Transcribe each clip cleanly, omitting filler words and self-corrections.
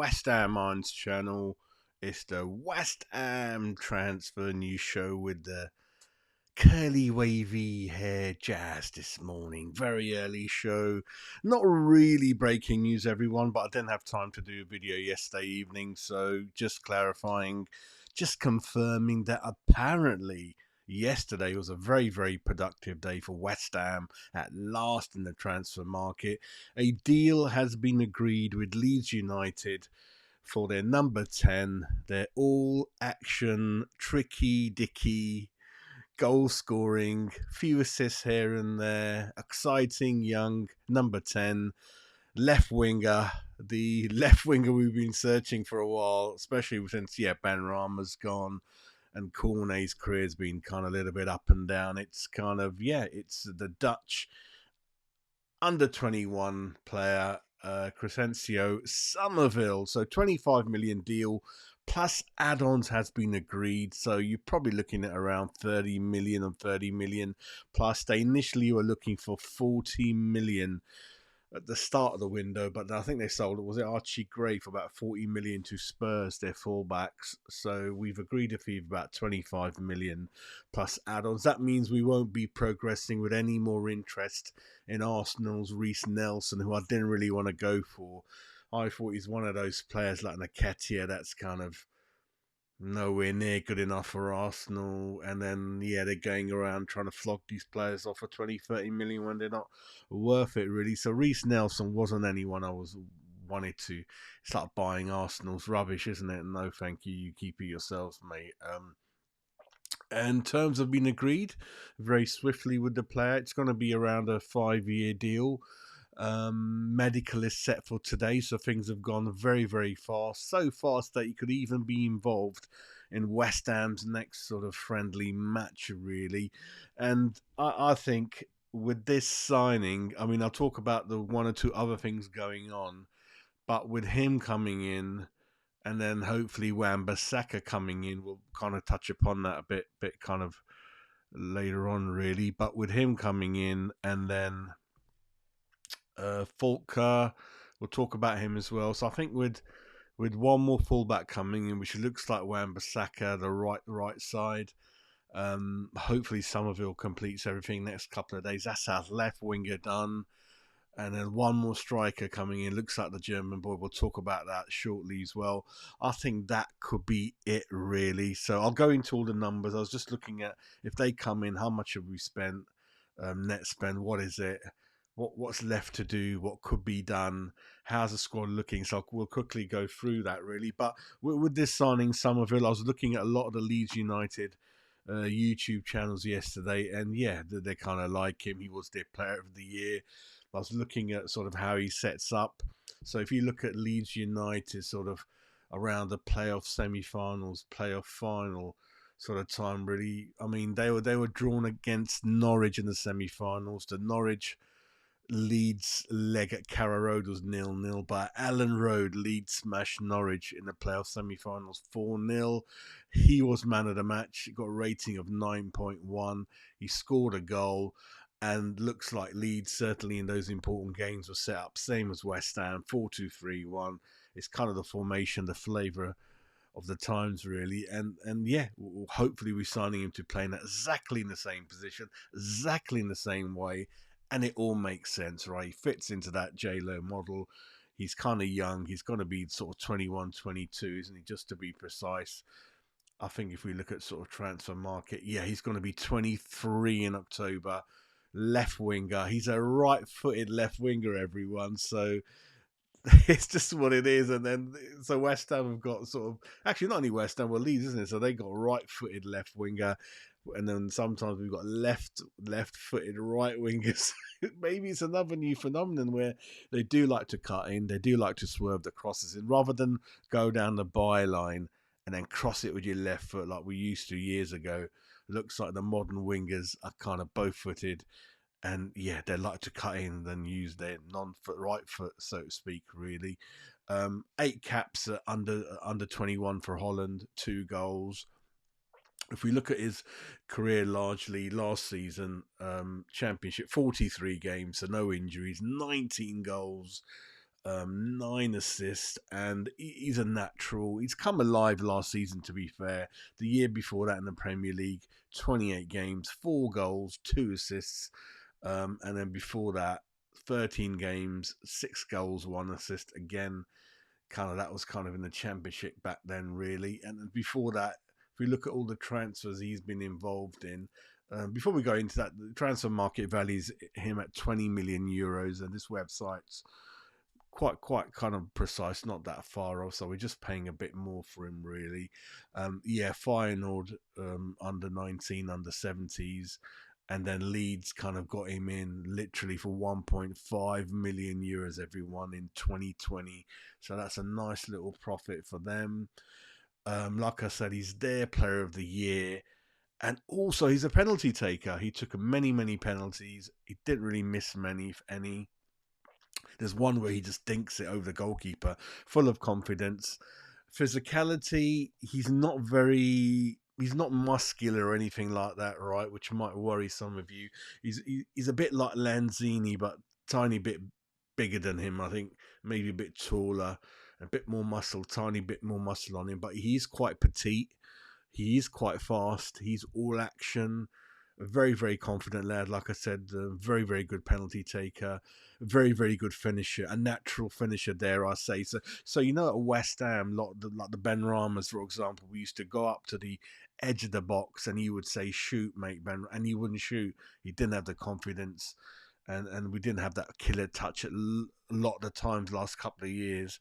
West Ham Irons channel. It's the West Ham transfer news show with the curly wavy hair jazz this morning. Very early show. Not really breaking news, everyone, but I didn't have time to do a video yesterday evening, so just clarifying, just confirming that apparently yesterday was a very, very productive day for West Ham at last in the transfer market. A deal has been agreed with Leeds United for their number 10, their all action, tricky dicky, goal scoring, few assists here and there, exciting young number 10, left winger, the left winger we've been searching for a while, especially since, Ben Rama's gone and Cornet's career's been kind of a little bit up and down. It's kind of, it's the Dutch under 21 player, Crescencio Summerville. So 25 million deal plus add-ons has been agreed. So you're probably looking at around 30 million and 30 million plus. They initially were looking for 40 million at the start of the window, but I think they sold it. Was it Archie Gray for about 40 million to Spurs, their fullbacks? So we've agreed a fee of about 25 million plus add-ons. That means we won't be progressing with any more interest in Arsenal's Reece Nelson, who I didn't really want to go for. I thought he's one of those players like Nketiah that's kind of nowhere near good enough for Arsenal. And then, they're going around trying to flog these players off for 20, 30 million when they're not worth it, really. So Reece Nelson wasn't anyone I wanted to start buying. Arsenal's rubbish, isn't it? No, thank you. You keep it yourselves, mate. And terms have been agreed very swiftly with the player. It's going to be around a 5-year deal. Medical is set for today, so things have gone very, very fast. So fast that he could even be involved in West Ham's next sort of friendly match, really. And I think with this signing, I mean, I'll talk about the one or two other things going on, but with him coming in, and then hopefully Wan-Bissaka coming in, we'll kind of touch upon that a bit kind of later on, really. But with him coming in, and then Falker, we'll talk about him as well. So I think with one more fullback coming in, which looks like Wan-Bissaka, the right side. Hopefully Summerville completes everything next couple of days. That's our left winger done. And then one more striker coming in. Looks like the German boy. We'll talk about that shortly as well. I think that could be it, really. So I'll go into all the numbers. I was just looking at, if they come in, how much have we spent? Net spend, what is it? What's left to do? What could be done? How's the squad looking? So we'll quickly go through that, really. But with this signing, Summerville, I was looking at a lot of the Leeds United YouTube channels yesterday, and they kind of like him. He was their player of the year. I was looking at sort of how he sets up. So if you look at Leeds United sort of around the playoff semi-finals, playoff final sort of time, really, I mean, they were drawn against Norwich in the semi-finals. The Norwich Leeds leg at Carrow Road was 0-0, but Allen Road, Leeds smashed Norwich in the playoff semi-finals 4-0. He was man of the match. He got a rating of 9.1. He scored a goal, and looks like Leeds, certainly in those important games, were set up same as West Ham, 4-2-3-1. It's kind of the formation, the flavour of the times, really. And hopefully we're signing him to play in exactly in the same position, exactly in the same way. And it all makes sense, right? He fits into that J-Lo model. He's kind of young. He's going to be sort of 21, 22, isn't he? Just to be precise. I think if we look at sort of transfer market, he's going to be 23 in October. Left winger. He's a right-footed left winger, everyone. So it's just what it is. And then, so West Ham have got sort of, actually not only West Ham, well, Leeds, isn't it? So they got right-footed left winger. And then sometimes we've got left-footed right wingers. Maybe it's another new phenomenon where they do like to cut in, they do like to swerve the crosses in, rather than go down the byline and then cross it with your left foot like we used to years ago. It looks like the modern wingers are kind of bow-footed, and they like to cut in and use their non-foot right foot, so to speak. Really, 8 caps at under 21 for Holland, 2 goals. If we look at his career, largely last season, Championship, 43 games, so no injuries, 19 goals, 9 assists, and he's a natural. He's come alive last season, to be fair. The year before that in the Premier League, 28 games, 4 goals, 2 assists. And then before that, 13 games, 6 goals, 1 assist. Again, that was kind of in the Championship back then, really. And then before that, if we look at all the transfers he's been involved in, before we go into that, the transfer market values him at 20 million euros, and this website's quite kind of precise, not that far off. So we're just paying a bit more for him, really. Yeah, Feyenoord under 19, under 70s, and then Leeds kind of got him in literally for 1.5 million euros everyone in 2020. So that's a nice little profit for them. Like I said, he's their player of the year. And also, he's a penalty taker. He took many penalties. He didn't really miss many, if any. There's one where he just dinks it over the goalkeeper, full of confidence. Physicality, he's not muscular or anything like that, right? Which might worry some of you. He's a bit like Lanzini, but tiny bit bigger than him. I think maybe a bit taller, a bit more muscle, tiny bit more muscle on him. But he's quite petite. He is quite fast. He's all action. A very confident lad. Like I said, very good penalty taker. Very good finisher. A natural finisher, dare I say. So at West Ham, like the Ben Ramas, for example, we used to go up to the edge of the box and he would say, "Shoot, mate, Ben," and he wouldn't shoot. He didn't have the confidence, and we didn't have that killer touch a lot of the times the last couple of years.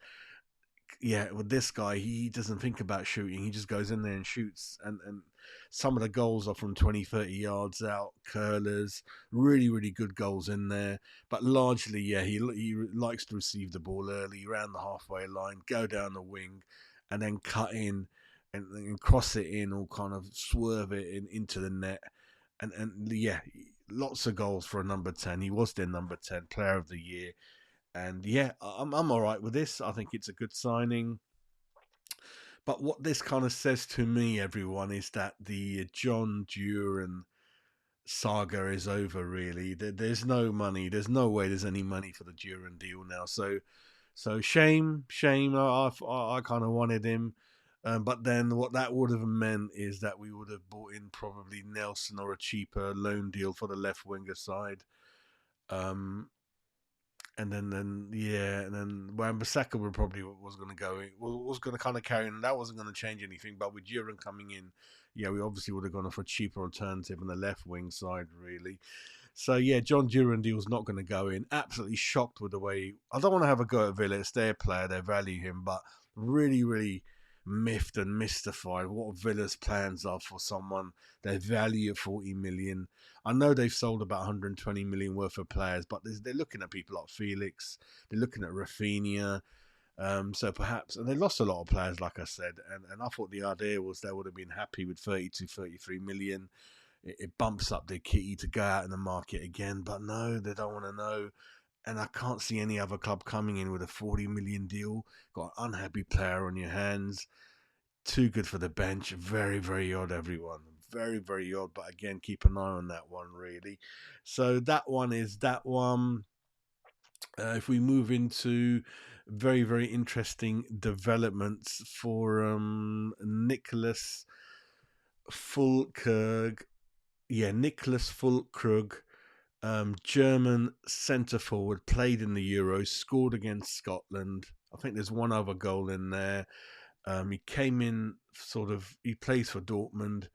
Yeah, with this guy, he doesn't think about shooting. He just goes in there and shoots. And some of the goals are from 20, 30 yards out, curlers, really good goals in there. But largely, yeah, he likes to receive the ball early, around the halfway line, go down the wing, and then cut in and cross it in, or kind of swerve it into the net. And yeah, lots of goals for a number 10. He was their number 10 player of the year. And yeah, I'm all right with this. I think it's a good signing. But what this kind of says to me, everyone, is that the John Duran saga is over. Really, there's no money. There's no way there's any money for the Duran deal now. So shame. I kind of wanted him. But then what that would have meant is that we would have bought in probably Nelson or a cheaper loan deal for the left winger side. Um, and then yeah, and then Wan-Bissaka would probably was going to go in, was going to kind of carry on, and that wasn't going to change anything. But with Duran coming in, yeah, we obviously would have gone for a cheaper alternative on the left wing side, really. So yeah, John Durandill's not going to go in. Absolutely shocked with the way. I don't want to have a go at Villa. It's their player. They value him, but really miffed and mystified what Villa's plans are for someone they value at 40 million. I know they've sold about 120 million worth of players, but they're looking at people like Felix. They're looking at Rafinha. So perhaps, and they lost a lot of players, like I said, and I thought the idea was they would have been happy with 32, 33 million. It bumps up their kitty to go out in the market again, but no, they don't want to know. And I can't see any other club coming in with a 40 million deal. Got an unhappy player on your hands. Too good for the bench. Very odd, everyone. Very odd. But again, keep an eye on that one, really. So that one is that one. If we move into very interesting developments for Nicholas Fulkrug. Yeah, Nicholas Fulkrug, German centre forward, played in the Euros, scored against Scotland. I think there's one other goal in there. He came in he plays for Dortmund.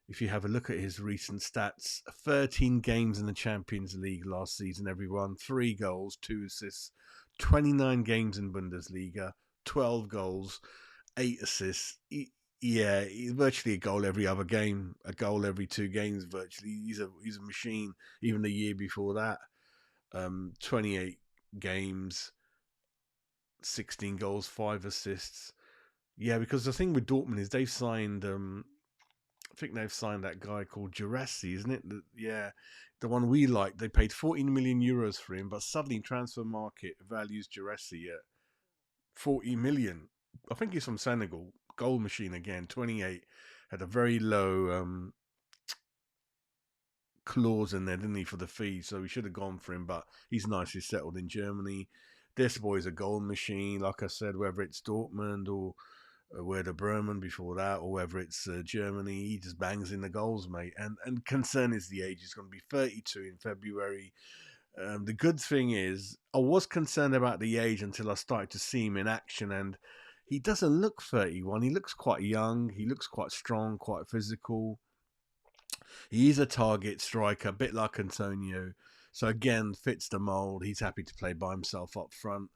If you have a look at his recent stats, 13 games in the Champions League last season, everyone, 3 goals, 2 assists, 29 games in Bundesliga, 12 goals, 8 assists. Yeah, he's virtually a goal every other game, a goal every 2 games virtually. He's a machine. Even the year before that, 28 games, 16 goals, 5 assists. Yeah, because the thing with Dortmund is they've signed. I think they've signed that guy called Girassi, isn't it? Yeah, the one we like. They paid 14 million euros for him, but suddenly transfer market values Girassi at 40 million. I think he's from Senegal. Goal machine again. 28. Had a very low clause in there, didn't he, for the fee? So we should have gone for him, but he's nicely settled in Germany. This boy's a goal machine, like I said, whether it's Dortmund or Werder Bremen before that, or whether it's Germany, he just bangs in the goals, mate. And concern is the age. He's going to be 32 in February. The good thing is, I was concerned about the age until I started to see him in action, and he doesn't look 31. He looks quite young. He looks quite strong, quite physical. He is a target striker, a bit like Antonio. So again, fits the mold. He's happy to play by himself up front.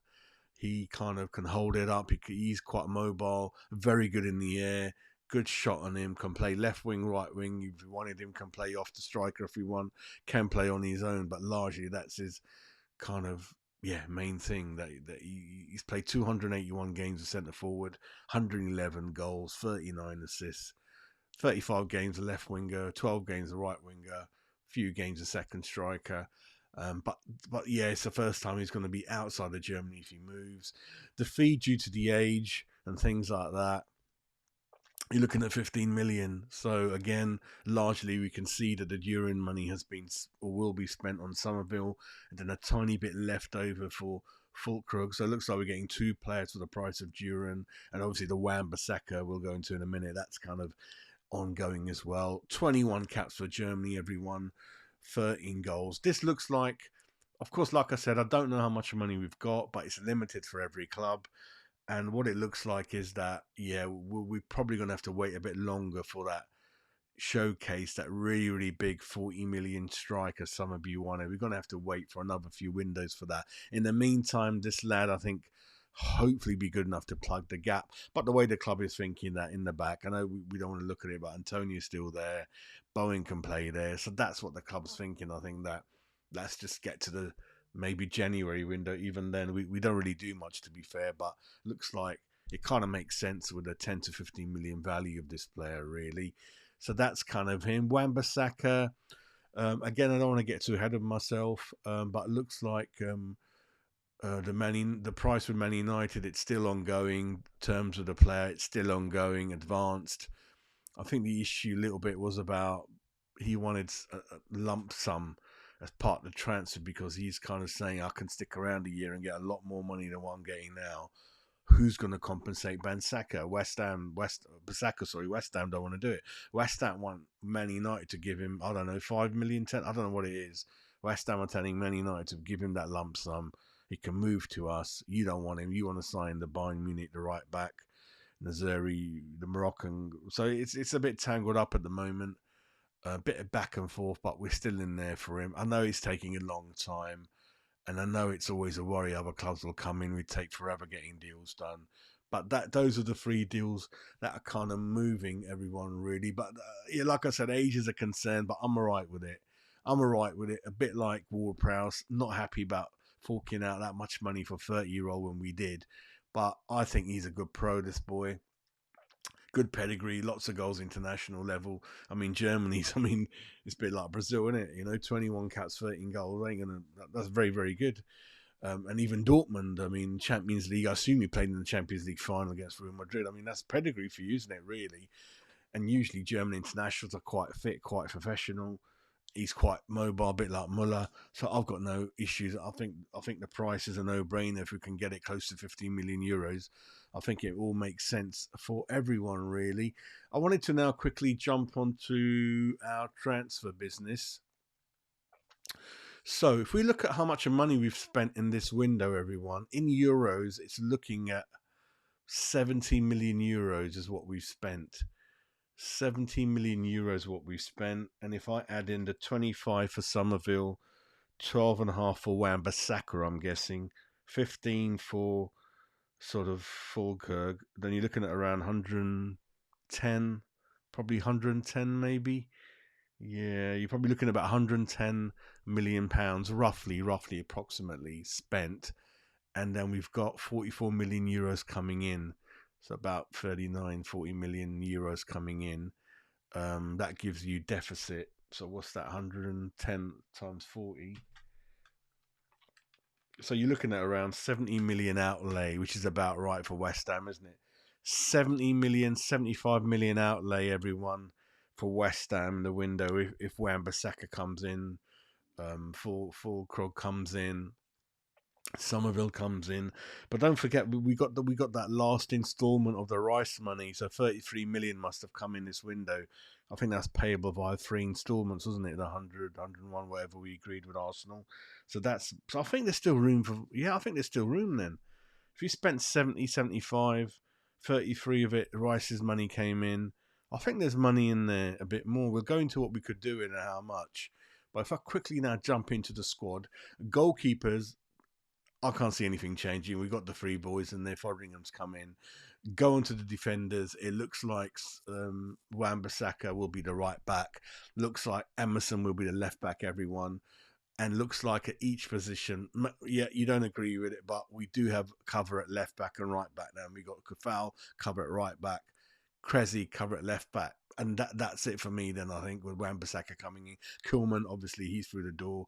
He kind of can hold it up. He's quite mobile, very good in the air. Good shot on him. Can play left wing, right wing. If you wanted him, can play off the striker if you want. Can play on his own, but largely that's his kind of main thing. That he's played 281 games as centre forward, 111 goals, 39 assists. 35 games a left winger, 12 games a right winger, few games a second striker. But yeah, it's the first time he's going to be outside of Germany if he moves. The fee due to the age and things like that, you're looking at 15 million. So again, largely we can see that the Duran money has been or will be spent on Summerville, and then a tiny bit left over for Fulkrug. So it looks like we're getting two players for the price of Duran, and obviously the Wan-Bissaka we'll go into in a minute. That's kind of ongoing as well. 21 caps for Germany, everyone. 13 goals. This looks like, of course, like I said, I don't know how much money we've got, but it's limited for every club. And what it looks like is that, we're probably going to have to wait a bit longer for that showcase, that really, really big 40 million striker Summerville wanted. We're going to have to wait for another few windows for that. In the meantime, this lad, I think, hopefully be good enough to plug the gap. But the way the club is thinking that in the back, I know we don't want to look at it, but Antonio's still there. Bowen can play there. So that's what the club's thinking. I think that let's just get to the maybe January window. Even then, we don't really do much, to be fair, but looks like it kind of makes sense with a 10 to 15 million value of this player, really. So that's kind of him. Wan-Bissaka, again, I don't want to get too ahead of myself, but it looks like the price with Man United, it's still ongoing. Terms of the player, it's still ongoing, advanced. I think the issue a little bit was about he wanted a lump sum as part of the transfer, because he's kind of saying I can stick around a year and get a lot more money than what I'm getting now. Who's going to compensate Bissaka? West Ham don't want to do it. West Ham want Man United to give him, I don't know, 5 million, 10, I don't know what it is. West Ham are telling Man United to give him that lump sum. He can move to us. You don't want him. You want to sign the Bayern Munich, the right back, Nazeri, the Moroccan. So it's a bit tangled up at the moment. A bit of back and forth, but we're still in there for him. I know it's taking a long time, and I know it's always a worry. Other clubs will come in. We take forever getting deals done. But those are the three deals that are kind of moving everyone, really. But like I said, age is a concern, but I'm alright with it. I'm alright with it. A bit like Ward-Prowse, not happy about forking out that much money for 30-year-old when we did. But I think he's a good pro, this boy. Good pedigree, lots of goals international level. I mean, Germany's, it's a bit like Brazil, isn't it? 21 caps, 13 goals. That's very, very good. And even Dortmund, Champions League, I assume he played in the Champions League final against Real Madrid. That's pedigree for you, isn't it, really? And usually German internationals are quite fit, quite professional. He's quite mobile, a bit like Muller. So I've got no issues. I think the price is a no-brainer if we can get it close to 15 million euros. I think it all makes sense for everyone, really. I wanted to now quickly jump onto our transfer business. So if we look at how much money we've spent in this window, everyone, in euros, it's looking at 70 million euros is what we've spent. 17 million euros what we've spent, and if I add in the 25 for Summerville, 12.5 for Wan-Bissaka, I'm guessing 15 for sort of Fulkerg, then you're looking at around 110, probably 110 maybe. Yeah, you're probably looking at about 110 million pounds, roughly approximately spent, and then we've got 44 million euros coming in. So about 39, 40 million euros coming in. That gives you deficit. So what's that? 110 times 40. So you're looking at around 70 million outlay, which is about right for West Ham, isn't it? 70 million, 75 million outlay, everyone, for West Ham in the window. If Wan-Bissaka comes in, Fulkrug comes in. Summerville comes in, but don't forget we got that last instalment of the Rice money. So 33 million must have come in this window. I think that's payable via three instalments, wasn't it? The 100, whatever we agreed with Arsenal. So I think there's still room for, yeah, I think there's still room then. If you spent 70, 75, 33 of it, Rice's money came in. I think there's money in there a bit more. We'll go into what we could do and how much. But if I quickly now jump into the squad, goalkeepers, I can't see anything changing. We've got the three boys and their Fotheringham's come in. Go on to the defenders. It looks like Wan-Bissaka will be the right back. Looks like Emerson will be the left back, everyone. And looks like at each position, yeah, you don't agree with it, but we do have cover at left back and right back now. We got Kufal cover at right back, Krezi cover at left back, and that's it for me. Then I think with Wan-Bissaka coming in, Kuhlman obviously he's through the door.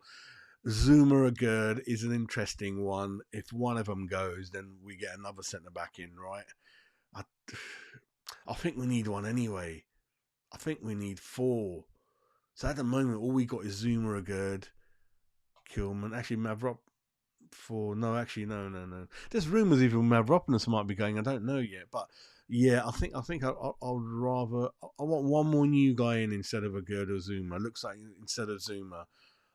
Zuma Agurd is an interesting one. If one of them goes, then we get another centre back in, right? I, I think we need one anyway. I think we need four. So at the moment, all we got is Zuma Agurd, Kilman. Actually, Mavrop for no. Actually, no. There's rumours even Mavropoulos might be going. I don't know yet, but yeah, I think I would rather. I want one more new guy in instead of Agurd or Zuma. Looks like instead of Zuma.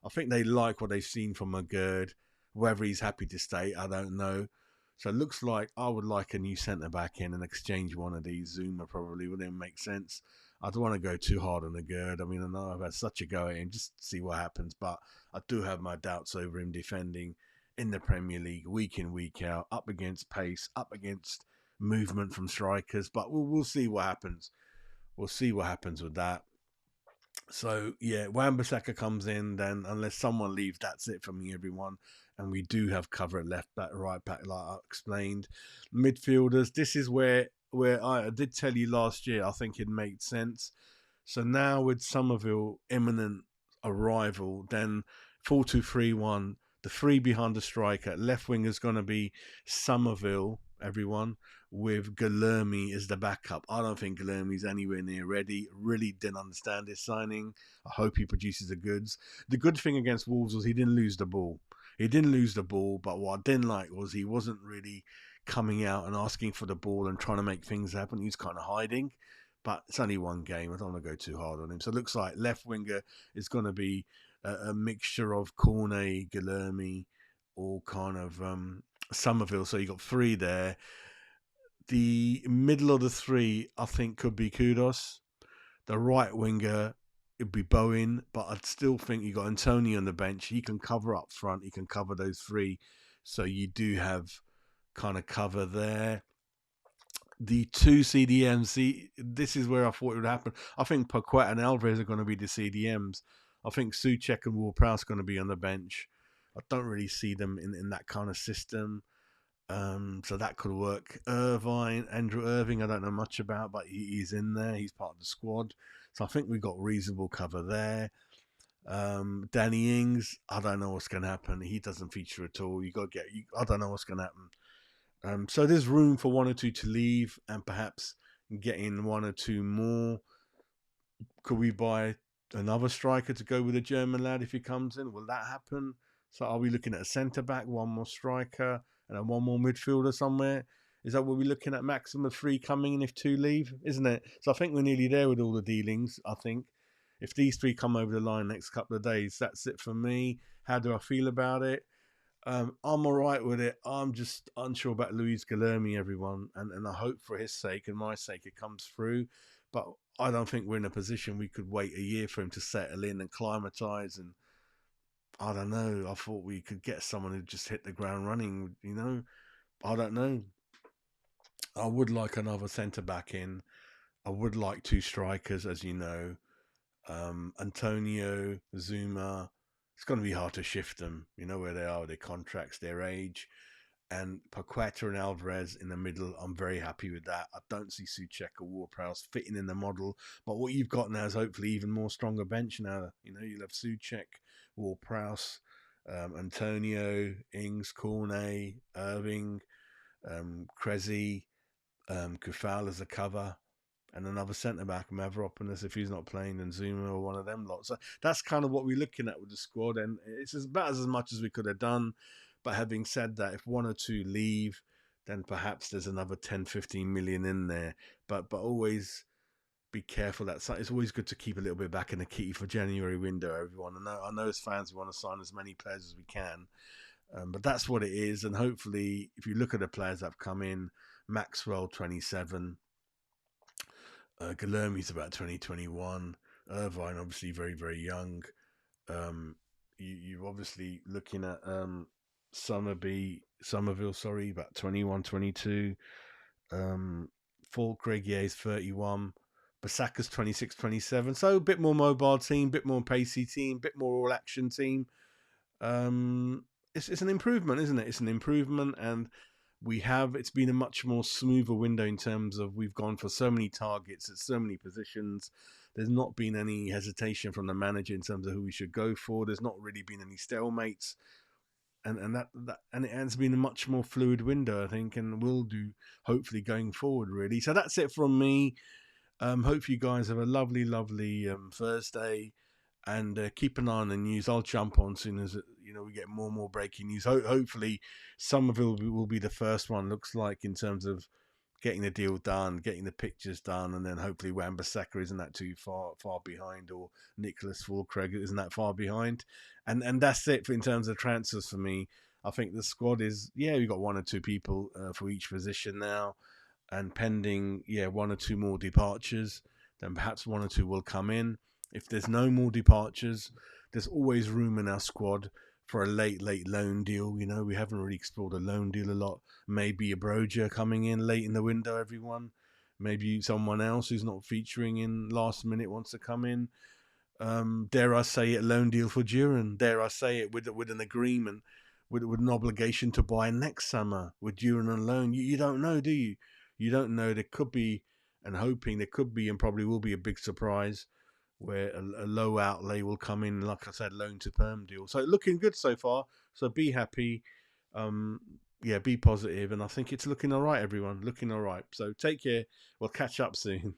I think they like what they've seen from Agurd. Whether he's happy to stay, I don't know. So it looks like I would like a new centre back in and exchange one of these. Zuma probably wouldn't make sense. I don't want to go too hard on Agurd. I mean, I know I've had such a go at him, just to see what happens. But I do have my doubts over him defending in the Premier League week in, week out, up against pace, up against movement from strikers. But we'll see what happens. We'll see what happens with that. So yeah, Wan-Bissaka comes in, then unless someone leaves, that's it for me, everyone. And we do have cover at left back, right back, like I explained. Midfielders, this is where I did tell you last year, I think it made sense. So now with Summerville imminent arrival, then 4-2-3-1, the three behind the striker, left wing is going to be Summerville, everyone, with Guilherme as the backup. I don't think Guilherme's anywhere near ready. Really didn't understand his signing. I hope he produces the goods. The good thing against Wolves was he didn't lose the ball. He didn't lose the ball, but what I didn't like was he wasn't really coming out and asking for the ball and trying to make things happen. He was kind of hiding. But it's only one game. I don't want to go too hard on him. So it looks like left winger is going to be a mixture of Cornet, Guilherme, or kind of Summerville. So you got three there. The middle of the three, I think, could be Kudos. The right winger, it'd be Bowen, but I'd still think you got Antonio on the bench. He can cover up front. He can cover those three. So you do have kind of cover there. The two CDMs, see, this is where I thought it would happen. I think Paquette and Alvarez are going to be the CDMs. I think Souček and Ward-Prowse are going to be on the bench. I don't really see them in that kind of system. So that could work. Andrew Irving, I don't know much about, but he's in there. He's part of the squad. So I think we've got reasonable cover there. Danny Ings, I don't know what's going to happen. He doesn't feature at all. I don't know what's going to happen. So there's room for one or two to leave and perhaps get in one or two more. Could we buy another striker to go with a German lad if he comes in? Will that happen? So are we looking at a centre back, one more striker, and then one more midfielder somewhere? Is that what we're looking at? Maximum of three coming in if two leave, isn't it? So I think we're nearly there with all the dealings. I think if these three come over the line next couple of days, that's it for me. How do I feel about it? I'm all right with it. I'm just unsure about Luis Guilherme, everyone, and I hope for his sake and my sake it comes through. But I don't think we're in a position we could wait a year for him to settle in and climatise. And I don't know. I thought we could get someone who just hit the ground running. I don't know. I would like another centre back in. I would like two strikers, as you know. Antonio, Zuma. It's going to be hard to shift them. You know where they are, their contracts, their age. And Paqueta and Alvarez in the middle, I'm very happy with that. I don't see Souček or Ward-Prowse fitting in the model. But what you've got now is hopefully even more stronger bench now. You'll have Souček, Ward-Prowse, Antonio, Ings, Cornet, Irving, Krezi, Kufal as a cover, and another centre back, Mavropoulos, if he's not playing, then Zuma or one of them lots. So that's kind of what we're looking at with the squad, and it's about as much as we could have done. But having said that, if one or two leave, then perhaps there's another 10, 15 million in there. But always be careful. It's always good to keep a little bit back in the kitty for January window. Everyone, I know as fans we want to sign as many players as we can, but that's what it is. And hopefully, if you look at the players that have come in, Maxwell 27, Guilherme's about 2021, Irvine obviously very very young. You're obviously looking at Summerville, sorry, about 21, 22. Falk Reguier's 31. Basaka's 26, 27. So a bit more mobile team, bit more pacey team, bit more all action team. It's an improvement, isn't it? It's an improvement, and it's been a much more smoother window in terms of we've gone for so many targets at so many positions. There's not been any hesitation from the manager in terms of who we should go for. There's not really been any stalemates, and it has been a much more fluid window, I think, and will do hopefully going forward. Really, so that's it from me. Hope you guys have a lovely, lovely Thursday, and keep an eye on the news. I'll jump on as soon as we get more and more breaking news. Hopefully, Summerville will be the first one. Looks like in terms of getting the deal done, getting the pictures done, and then hopefully Wan-Bissaka isn't that too far behind, or Nicholas Fulcraig isn't that far behind, and that's it in terms of transfers for me. I think the squad is we've got one or two people for each position now. And pending, one or two more departures, then perhaps one or two will come in. If there's no more departures, there's always room in our squad for a late loan deal. We haven't really explored a loan deal a lot. Maybe a Broja coming in late in the window, everyone. Maybe someone else who's not featuring in last minute wants to come in. Dare I say it, loan deal for Duran. Dare I say it, with an agreement, with an obligation to buy next summer with Duran on loan. You don't know, do you? You don't know. There could be, and hoping there could be, and probably will be, a big surprise where a low outlay will come in, like I said, loan to perm deal. So looking good so far. So be happy. Be positive, and I think it's looking all right, everyone. Looking all right. So take care. We'll catch up soon.